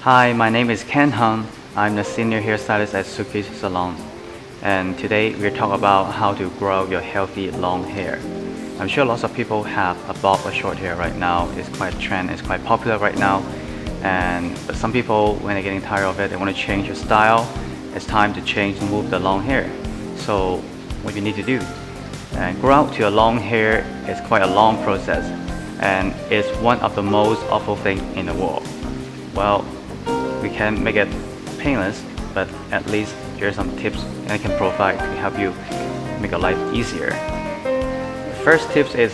Hi, my name is Ken Hung. I'm the senior hairstylist at Suki's Salon. And today we're talking about how to grow your healthy long hair. I'm sure lots of people have a bob or short hair right now. It's quite a trend, it's quite popular right now. But some people, when they're getting tired of it, they want to change your style. It's time to change and move the long hair. So what you need to do, and grow out to your long hair is quite a long process, and it's one of the most awful things in the world. Well, we can make it painless, but at least here are some tips I can provide to help you make your life easier. The first tips is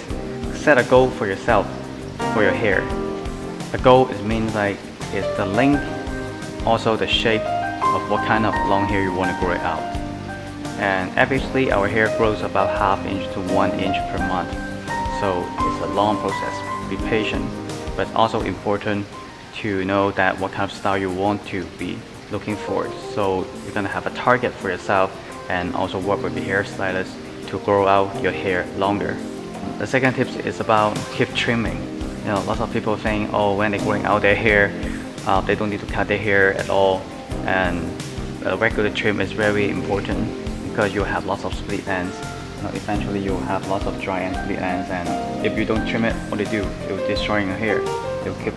set a goal for yourself for your hair. A goal means it's the length, also the shape of what kind of long hair you want to grow out. And averagely our hair grows about ½ inch to 1 inch per month. So it's a long process. Be patient, but also important to know that what kind of style you want to be looking for. So you're gonna have a target for yourself and also work with your hairstylist to grow out your hair longer. The second tip is about keep trimming. Lots of people think, oh, when they're growing out their hair, they don't need to cut their hair at all. And a regular trim is very important because you have lots of split ends. Eventually you'll have lots of dry and split ends, and if you don't trim it, what it will destroy your hair. It will keep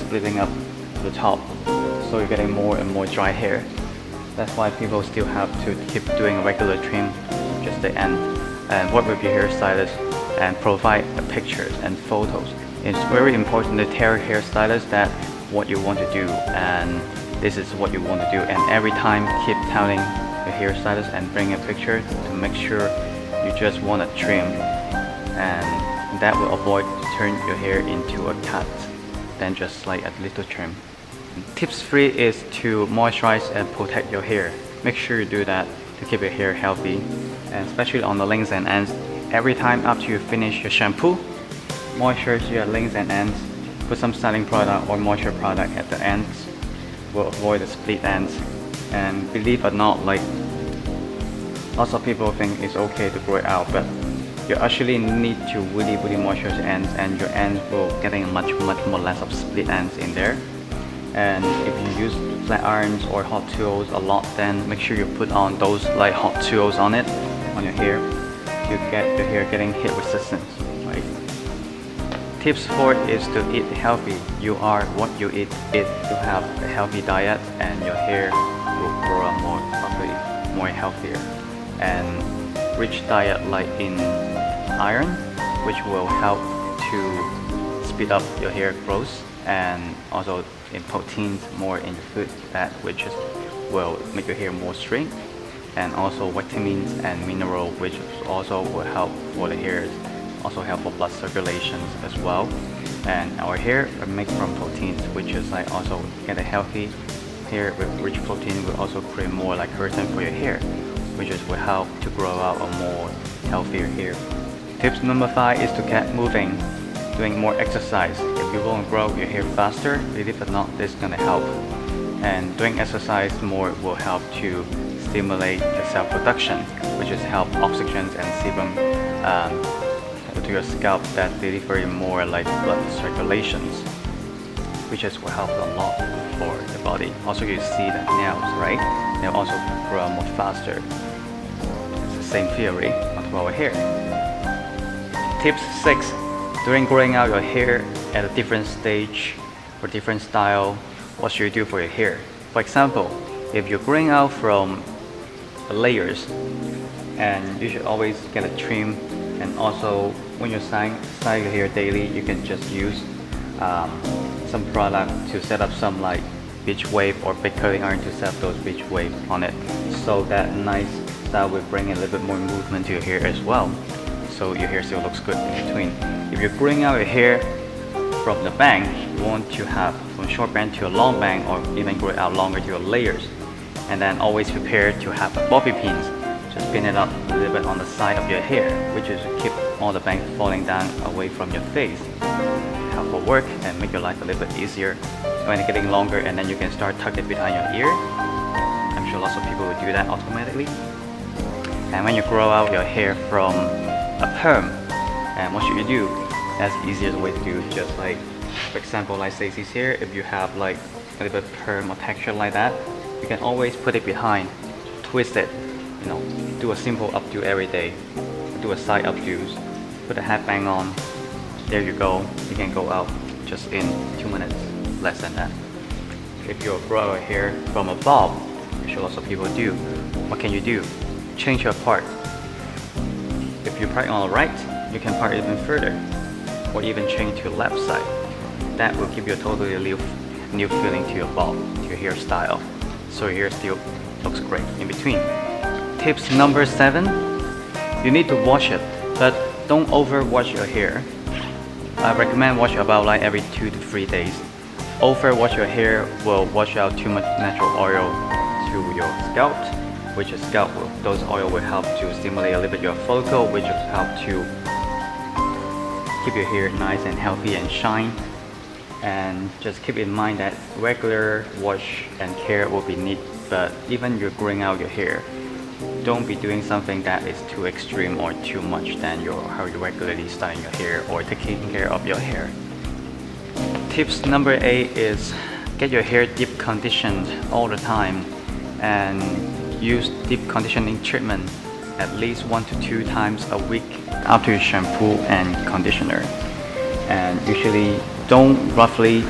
splitting up to the top, so you're getting more and more dry hair. That's why people still have to keep doing a regular trim, just the end, and work with your hairstylist and provide the pictures and photos. It's very important to tell your hairstylist that what you want to do and this is what you want to do, and every time keep telling your hairstylist and bring a picture to make sure you just want to trim, and that will avoid to turn your hair into a cut, then just like a little trim. Tips 3 is to moisturize and protect your hair. Make sure you do that to keep your hair healthy, and especially on the lengths and ends. Every time after you finish your shampoo, moisturize your lengths and ends. Put some styling product or moisture product at the ends. Will avoid the split ends. And believe it or not, lots of people think it's okay to grow it out, but you actually need to really moisturize your ends, and your ends will getting much more less of split ends in there. And if you use flat irons or hot tools a lot, then make sure you put on those hot tools on it, on your hair, to get your hair getting heat resistant, right? Tips 4 is to eat healthy. You are what you eat. If you have a healthy diet, and your hair will grow up more properly, more healthier. And rich diet like in iron, which will help to speed up your hair growth, and also in proteins more in the food, that which will make your hair more straight, and also vitamins and mineral, which also will help for the hairs, also help for blood circulations as well. And our hair are made from proteins, which is also get a healthy hair with rich protein will also create more keratin for your hair, which will help to grow out a more healthier hair. Tips number 5 is to get moving, doing more exercise. If you want to grow your hair faster, believe it or not, this is going to help. And doing exercise more will help to stimulate the cell production, which is help oxygen and sebum to your scalp, that deliver more blood circulations, which will help a lot for the body. Also, you see the nails, right? They'll also grow more faster. It's the same theory of our hair. Tips 6. During growing out your hair at a different stage or different style, what should you do for your hair? For example, if you're growing out from layers, and you should always get a trim, and also when you're styling your hair daily, you can just use some product to set up some beach wave or big curling iron to set up those beach waves on it, so that nice style will bring a little bit more movement to your hair as well, so your hair still looks good in between. If you're growing out your hair from the bang, you want to have from short bang to a long bang, or even grow it out longer to your layers. And then always prepare to have bobby pins. Just pin it up a little bit on the side of your hair, which is to keep all the bangs falling down away from your face. Help for work and make your life a little bit easier. When it's getting longer, and then you can start tuck it behind your ear. I'm sure lots of people will do that automatically. And when you grow out your hair from a perm, and what should you do? That's the easiest way to do. Just for example, like Stacey's hair, if you have a little bit perm or texture like that, you can always put it behind, twist it, do a simple updo every day, do a side updos, put a headband on, there you go, you can go out just in 2 minutes, less than that. If you grow your hair from a bob, which lots of people do, what can you do? Change your part. If you part on the right, you can part even further, or even change to the left side. That will give you a totally new feeling to your bob, to your hairstyle, so your hair still looks great in between. Tips number 7, you need to wash it, but don't over wash your hair. I recommend wash about like every 2 to 3 days. Over wash your hair will wash out too much natural oil to your scalp, which is those oil will help to stimulate a little bit your follicle, which will help to keep your hair nice and healthy and shine. And just keep in mind that regular wash and care will be needed, but even you're growing out your hair, don't be doing something that is too extreme or too much than how you regularly styling your hair or taking care of your hair. Tips number 8 is get your hair deep conditioned all the time and use deep conditioning treatment at least 1 to 2 times a week after your shampoo and conditioner. And usually don't roughly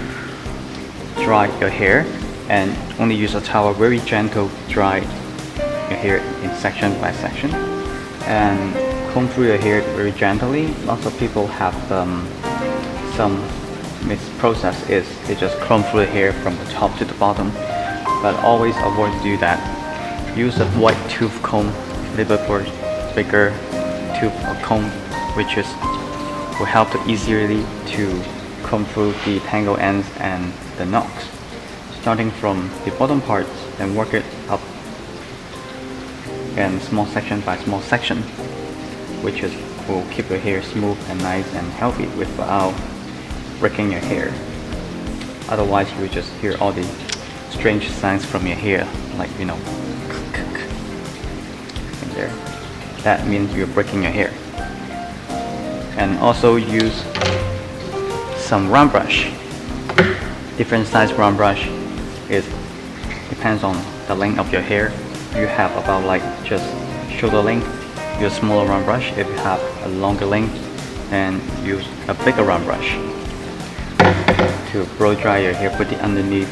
dry your hair, and only use a towel very gentle to dry your hair in section by section, and comb through your hair very gently. Lots of people have some process is they just comb through the hair from the top to the bottom, but always avoid to do that. Use a white tooth comb, a little bit bigger tooth or comb, which will help to easily to comb through the tangled ends and the knots, starting from the bottom part and work it up and small section by small section, which will keep your hair smooth and nice and healthy without breaking your hair. Otherwise you will just hear all the strange sounds from your hair, like in there. That means you're breaking your hair. And also use some round brush. Different size round brush depends on the length of your hair. You have about like just shoulder length, use smaller round brush. If you have a longer length, then use a bigger round brush to blow dry your hair. Put it underneath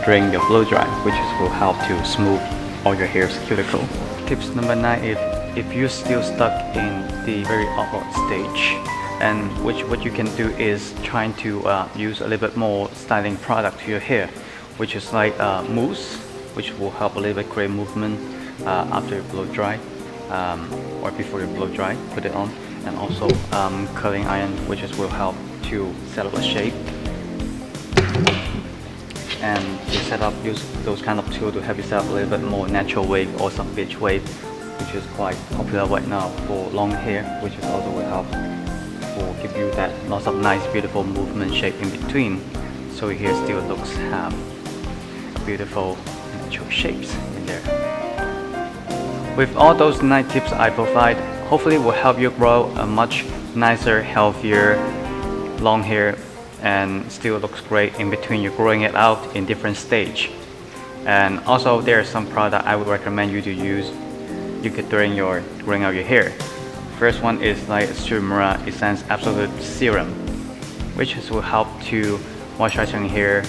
during your blow dry, which will help to smooth all your hair's cuticle. Tips number 9, if you're still stuck in the very awkward stage, and what you can do is trying to use a little bit more styling product to your hair, which is like mousse, which will help a little bit create movement after you blow dry, or before you blow dry, put it on, and also curling iron, which will help to set up a shape. And use those kind of tools to help you set up a little bit more natural wave or some beach wave, which is quite popular right now for long hair, which also will help to give you that lots of nice beautiful movement shape in between, so your hair still have beautiful natural shapes in there. With all those 9 tips I provide, hopefully will help you grow a much nicer, healthier long hair, and still looks great in between you're growing it out in different stage. And also there are some product I would recommend you to use during your growing out your hair. First one is like Sumera Essence Absolute Serum, which will help to moisturizing your hair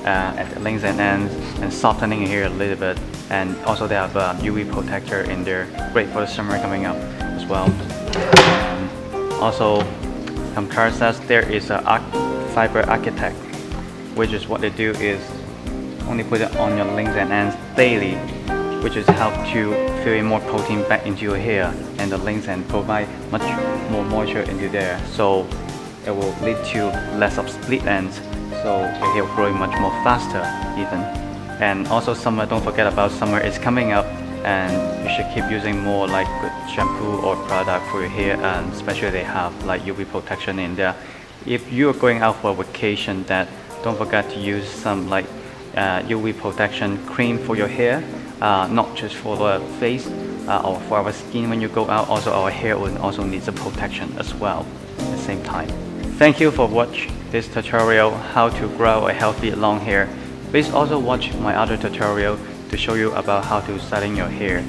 at the lengths and ends and softening your hair a little bit. And also they have a UV protector in there, great for the summer coming up as well. And also from Caracas there is a Fiber Architect, which is what they do is only put it on your lengths and ends daily, which is help to fill in more protein back into your hair and the lengths and provide much more moisture into there, so it will lead to less of split ends, so your hair will grow much more faster even. And also summer, don't forget about summer is coming up, and you should keep using more like good shampoo or product for your hair, and especially they have like UV protection in there. If you are going out for a vacation, don't forget to use some like UV protection cream for your hair, not just for the face or for our skin when you go out. Also our hair will also needs a protection as well at the same time. Thank you for watching this tutorial how to grow a healthy long hair, Please also watch my other tutorial to show you about how to styling your hair.